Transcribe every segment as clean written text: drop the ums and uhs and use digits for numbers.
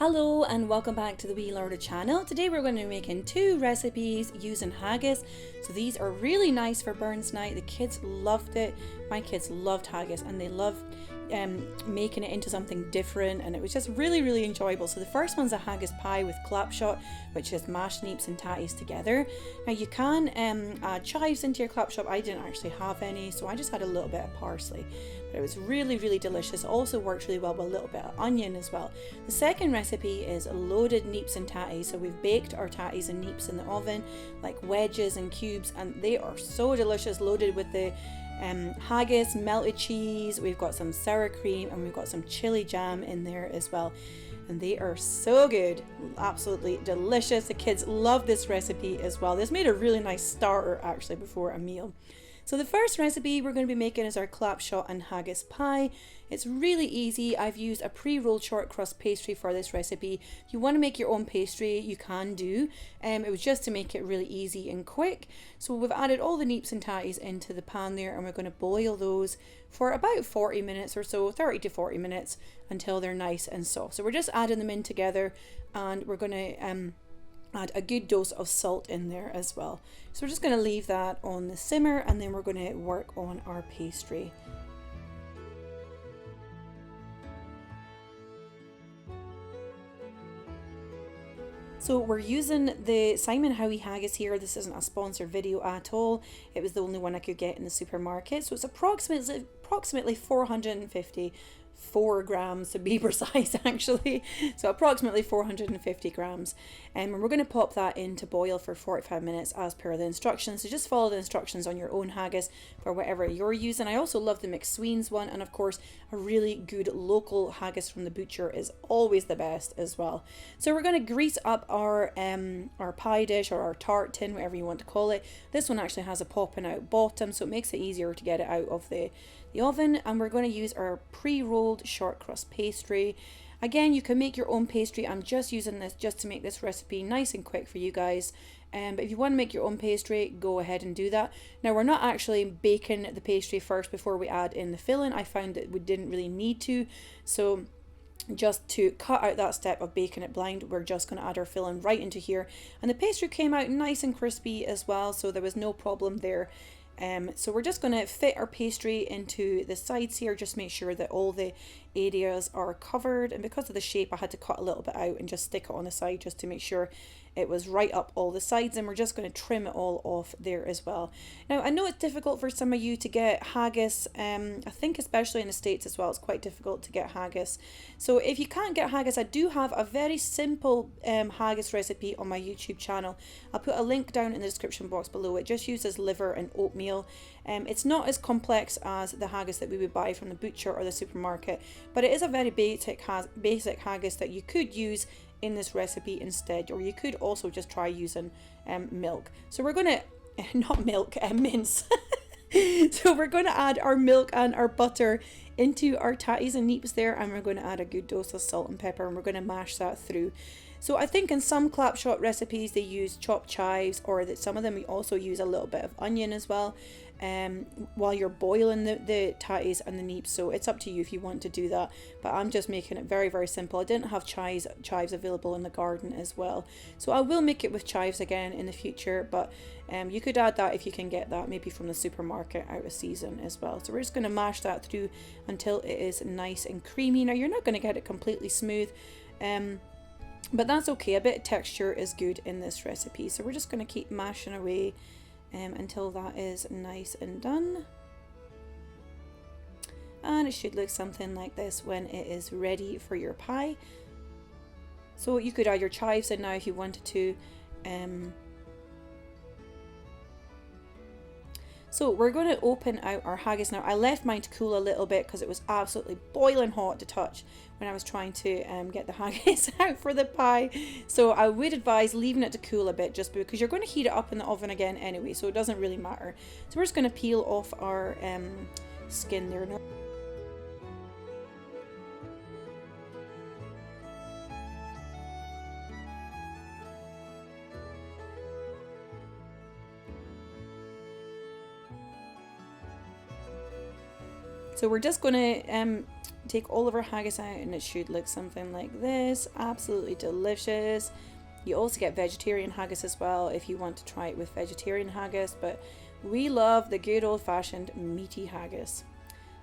Hello and welcome back to the Wee Lorda channel. Today we're going to be making two recipes using haggis. So these are really nice for Burns night. The kids loved it. My kids loved haggis and they loved making it into something different, and it was just really enjoyable. So the first one's a haggis pie with clapshot, which is mashed neeps and tatties together. Now you can add chives into your clapshot. I didn't actually have any, so I just had a little bit of parsley, but it was really delicious. It also works really well with a little bit of onion as well. The second recipe is loaded neeps and tatties. So we've baked our tatties and neeps in the oven like wedges and cubes, and they are so delicious, loaded with the haggis, melted cheese, we've got some sour cream, and we've got some chili jam in there as well, and they are so good, absolutely delicious. The kids love this recipe as well. This made a really nice starter actually before a meal. So the first recipe we're going to be making is our clapshot and haggis pie. It's really easy. I've used a pre-rolled short crust pastry for this recipe. If you want to make your own pastry, you can do. It was just to make it really easy and quick. So we've added all the neeps and tatties into the pan there, and we're going to boil those for about 40 minutes or so, 30 to 40 minutes, until they're nice and soft. So we're just adding them in together, and we're going to add a good dose of salt in there as well. So we're just going to leave that on the simmer, and then we're going to work on our pastry. So we're using the Simon Howie haggis here. This isn't a sponsored video at all. It was the only one I could get in the supermarket. So it's approximately 454 grams to be precise actually. So approximately 450 grams. And we're going to pop that in to boil for 45 minutes as per the instructions. So just follow the instructions on your own haggis for whatever you're using. I also love the McSween's one, and of course a really good local haggis from the butcher is always the best as well. So we're going to grease up our pie dish, or our tart tin, whatever you want to call it. This one actually has a popping out bottom, so it makes it easier to get it out of the oven. And we're going to use our pre-rolled short crust pastry. Again, you can make your own pastry. I'm just using this just to make this recipe nice and quick for you guys. But if you want to make your own pastry, go ahead and do that. Now, we're not actually baking the pastry first before we add in the filling. I found that we didn't really need to. So just to cut out that step of baking it blind, we're just going to add our filling right into here. And the pastry came out nice and crispy as well, so there was no problem there. So we're just going to fit our pastry into the sides here, just make sure that all the areas are covered, and because of the shape I had to cut a little bit out and just stick it on the side just to make sure it was right up all the sides, and we're just going to trim it all off there as well. Now I know it's difficult for some of you to get haggis. I think especially in the States as well, it's quite difficult to get haggis. So if you can't get haggis, I do have a very simple haggis recipe on my YouTube channel. I'll put a link down in the description box below. It just uses liver and oatmeal. It's not as complex as the haggis that we would buy from the butcher or the supermarket, but it is a very basic haggis that you could use in this recipe instead, or you could also just try using milk. So we're going to mince. So we're going to add our milk and our butter into our tatties and neeps there, and we're going to add a good dose of salt and pepper, and we're going to mash that through. So I think in some clapshot recipes they use chopped chives, or that some of them we also use a little bit of onion as well while you're boiling the tatties and the neeps. So it's up to you if you want to do that, but I'm just making it very simple. I didn't have chives available in the garden as well, so I will make it with chives again in the future, but you could add that if you can get that maybe from the supermarket out of season as well. So we're just going to mash that through until it is nice and creamy. Now you're not going to get it completely smooth, but that's okay. A bit of texture is good in this recipe. So we're just going to keep mashing away until that is nice and done. And it should look something like this when it is ready for your pie. So you could add your chives in now if you wanted to. So we're going to open out our haggis now. I left mine to cool a little bit because it was absolutely boiling hot to touch when I was trying to get the haggis out for the pie. So I would advise leaving it to cool a bit, just because you're going to heat it up in the oven again anyway, so it doesn't really matter. So we're just going to peel off our skin there now. So we're just going to Take all of our haggis out and it should look something like this. Absolutely delicious. You also get vegetarian haggis as well if you want to try it with vegetarian haggis, but we love the good old-fashioned meaty haggis.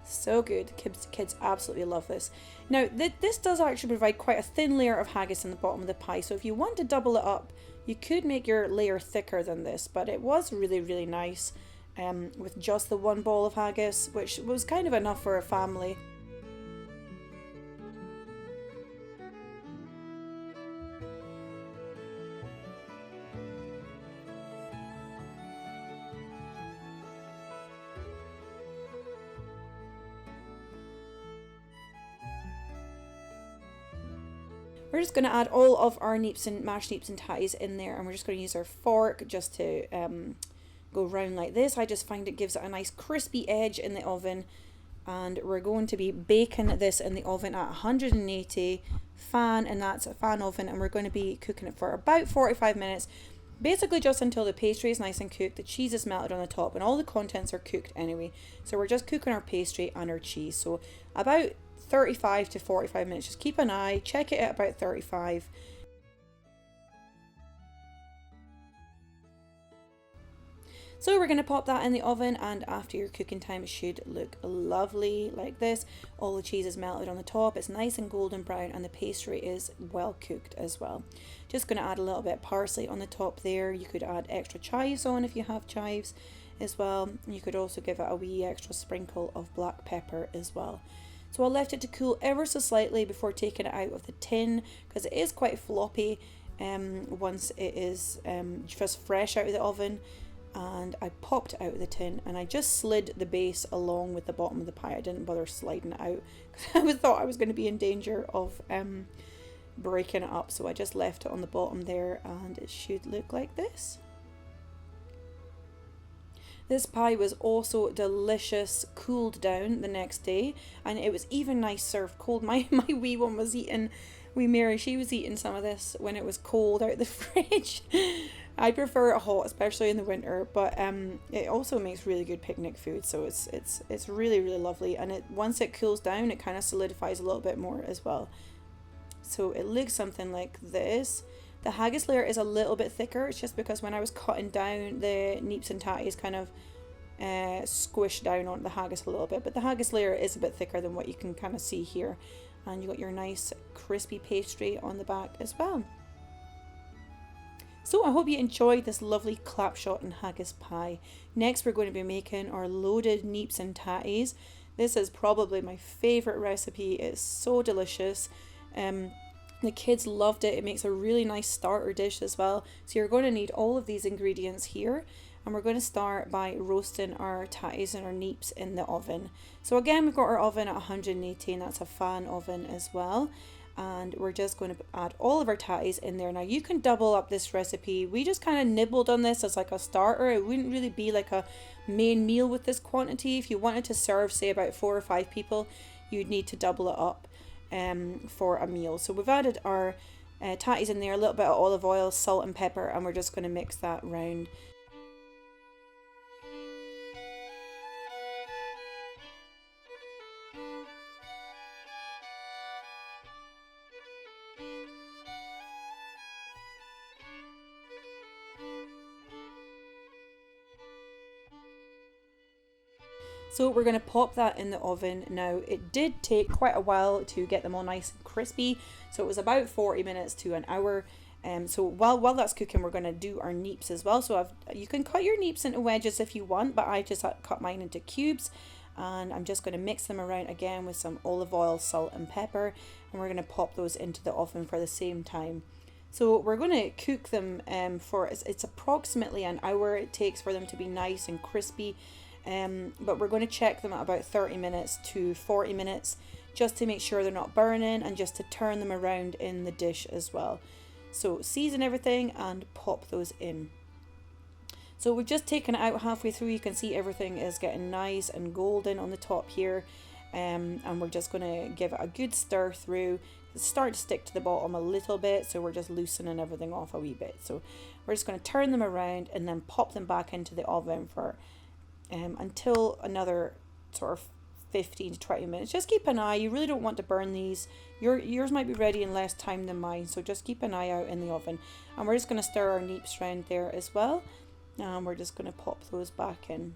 So good. Kids absolutely love this. Now, this does actually provide quite a thin layer of haggis in the bottom of the pie, so if you want to double it up, you could make your layer thicker than this, but it was really, really nice with just the one ball of haggis, which was kind of enough for a family. We're just going to add all of our neeps and mashed neeps and tatties in there, and we're just going to use our fork just to go round like this. I just find it gives it a nice crispy edge in the oven, and we're going to be baking this in the oven at 180 fan, and that's a fan oven, and we're going to be cooking it for about 45 minutes, basically just until the pastry is nice and cooked, the cheese is melted on the top, and all the contents are cooked anyway. So we're just cooking our pastry and our cheese. So about 35 to 45 minutes. Just keep an eye, check it at about 35. So we're going to pop that in the oven, and after your cooking time it should look lovely like this. All the cheese is melted on the top, it's nice and golden brown, and the pastry is well cooked as well. Just going to add a little bit of parsley on the top there. You could add extra chives on if you have chives as well. You could also give it a wee extra sprinkle of black pepper as well. So I left it to cool ever so slightly before taking it out of the tin, because it is quite floppy once it is just fresh out of the oven. And I popped it out of the tin, and I just slid the base along with the bottom of the pie. I didn't bother sliding it out because I thought I was going to be in danger of breaking it up. So I just left it on the bottom there, and it should look like this. This pie was also delicious, cooled down the next day, and it was even nice served cold. My wee one was eating, wee Mary, she was eating some of this when it was cold out the fridge. I prefer it hot, especially in the winter, but it also makes really good picnic food, so it's really, really lovely. And once it cools down, it kind of solidifies a little bit more as well. So it looks something like this. The haggis layer is a little bit thicker. It's just because when I was cutting down, the neeps and tatties kind of squished down on the haggis a little bit. But the haggis layer is a bit thicker than what you can kind of see here. And you got your nice crispy pastry on the back as well. So I hope you enjoyed this lovely clapshot and haggis pie. Next we're going to be making our loaded neeps and tatties. This is probably my favourite recipe. It's so delicious. The kids loved it. It makes a really nice starter dish as well. So you're going to need all of these ingredients here. And we're going to start by roasting our tatties and our neeps in the oven. So again, we've got our oven at 180, and that's a fan oven as well. And we're just going to add all of our tatties in there. Now you can double up this recipe. We just kind of nibbled on this as like a starter. It wouldn't really be like a main meal with this quantity. If you wanted to serve, say, about 4 or 5 people, you'd need to double it up for a meal. So we've added our tatties in there, a little bit of olive oil, salt and pepper, and we're just going to mix that round. So we're going to pop that in the oven. Now it did take quite a while to get them all nice and crispy, so it was about 40 minutes to an hour. So while that's cooking, we're going to do our neeps as well. So you can cut your neeps into wedges if you want, but I just cut mine into cubes, and I'm just going to mix them around again with some olive oil, salt and pepper, and we're going to pop those into the oven for the same time. So we're going to cook them for it's approximately an hour it takes for them to be nice and crispy. But we're going to check them at about 30 minutes to 40 minutes just to make sure they're not burning, and just to turn them around in the dish as well. So season everything and pop those in. So we've just taken it out halfway through. You can see everything is getting nice and golden on the top here, and we're just going to give it a good stir through. It's starting to stick to the bottom a little bit, so we're just loosening everything off a wee bit. So we're just going to turn them around and then pop them back into the oven for until another sort of 15 to 20 minutes. Just keep an eye. You really don't want to burn these. Yours might be ready in less time than mine, so just keep an eye out in the oven. And we're just going to stir our neeps around there as well. And we're just going to pop those back in.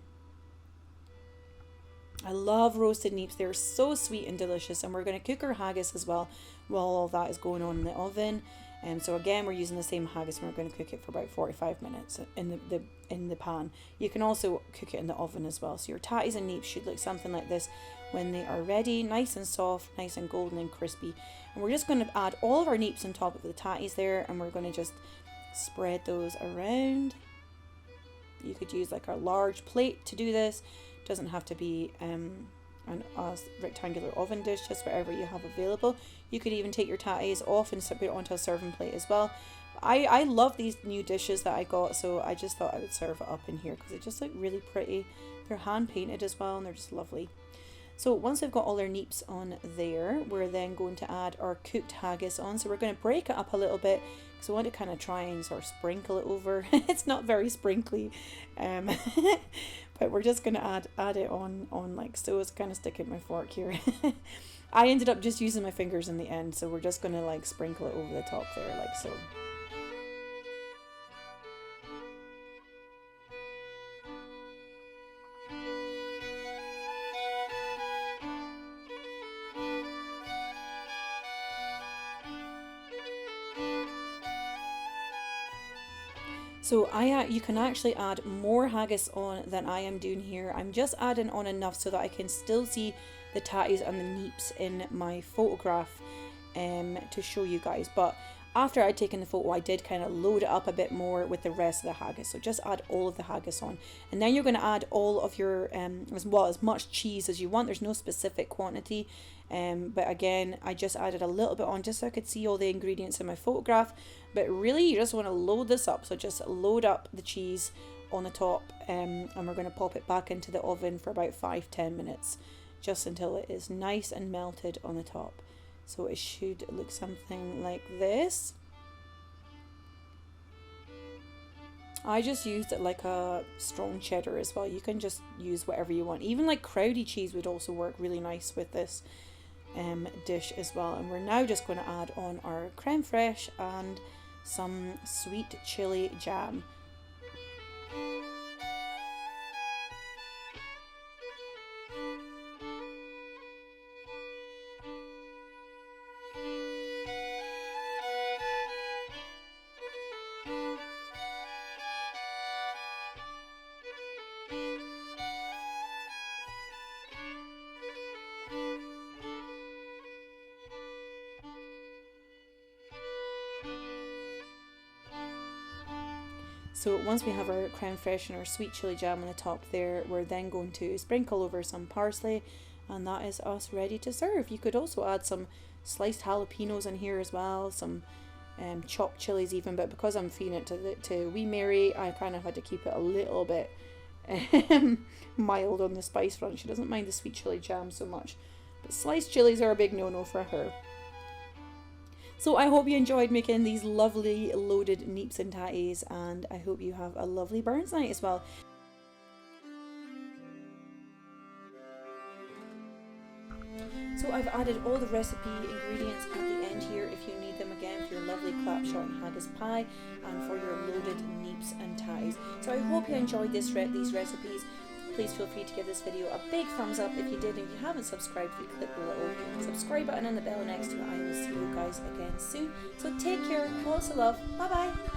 I love roasted neeps. They're so sweet and delicious. And we're going to cook our haggis as well while all that is going on in the oven. And so again, we're using the same haggis, and we're going to cook it for about 45 minutes in the pan. You can also cook it in the oven as well. So your tatties and neeps should look something like this when they are ready, nice and soft, nice and golden and crispy. And we're just going to add all of our neeps on top of the tatties there, and we're going to just spread those around. You could use like a large plate to do this. It doesn't have to be a rectangular oven dish, just whatever you have available. You could even take your tatties off and put it onto a serving plate as well. I love these new dishes that I got, so I just thought I would serve it up in here because they just look really pretty. They're hand painted as well, and they're just lovely. So once we've got all our neeps on there, we're then going to add our cooked haggis on. So we're going to break it up a little bit because I want to kind of try and sort of sprinkle it over. It's not very sprinkly, but we're just going to add it on like so. It's kind of sticking my fork here. I ended up just using my fingers in the end, so we're just going to like sprinkle it over the top there like so. So you can actually add more haggis on than I am doing here. I'm just adding on enough so that I can still see the tatties and the neeps in my photograph to show you guys. But after I'd taken the photo, I did kind of load it up a bit more with the rest of the haggis. So just add all of the haggis on. And then you're going to add all of your, as much cheese as you want. There's no specific quantity. But again, I just added a little bit on just so I could see all the ingredients in my photograph. But really, you just want to load this up. So just load up the cheese on the top, and we're going to pop it back into the oven for about 5-10 minutes, just until it is nice and melted on the top. So it should look something like this. I just used it like a strong cheddar as well. You can just use whatever you want. Even like crowdy cheese would also work really nice with this dish as well. And we're now just going to add on our creme fraiche and some sweet chili jam. So once we have our creme fraiche and our sweet chili jam on the top there, we're then going to sprinkle over some parsley, and that is us ready to serve. You could also add some sliced jalapenos in here as well, some chopped chilies even, but because I'm feeding it to wee Mary, I kind of had to keep it a little bit mild on the spice front. She doesn't mind the sweet chili jam so much, but sliced chilies are a big no-no for her. So I hope you enjoyed making these lovely loaded neeps and tatties, and I hope you have a lovely Burns night as well. So I've added all the recipe ingredients at the end here if you need them again for your lovely clapshot and haggis pie and for your loaded neeps and tatties. So I hope you enjoyed these recipes. Please feel free to give this video a big thumbs up if you did, and if you haven't subscribed, if you click the little subscribe button and the bell next to it. I will see you guys again soon. So take care, lots of love, bye bye.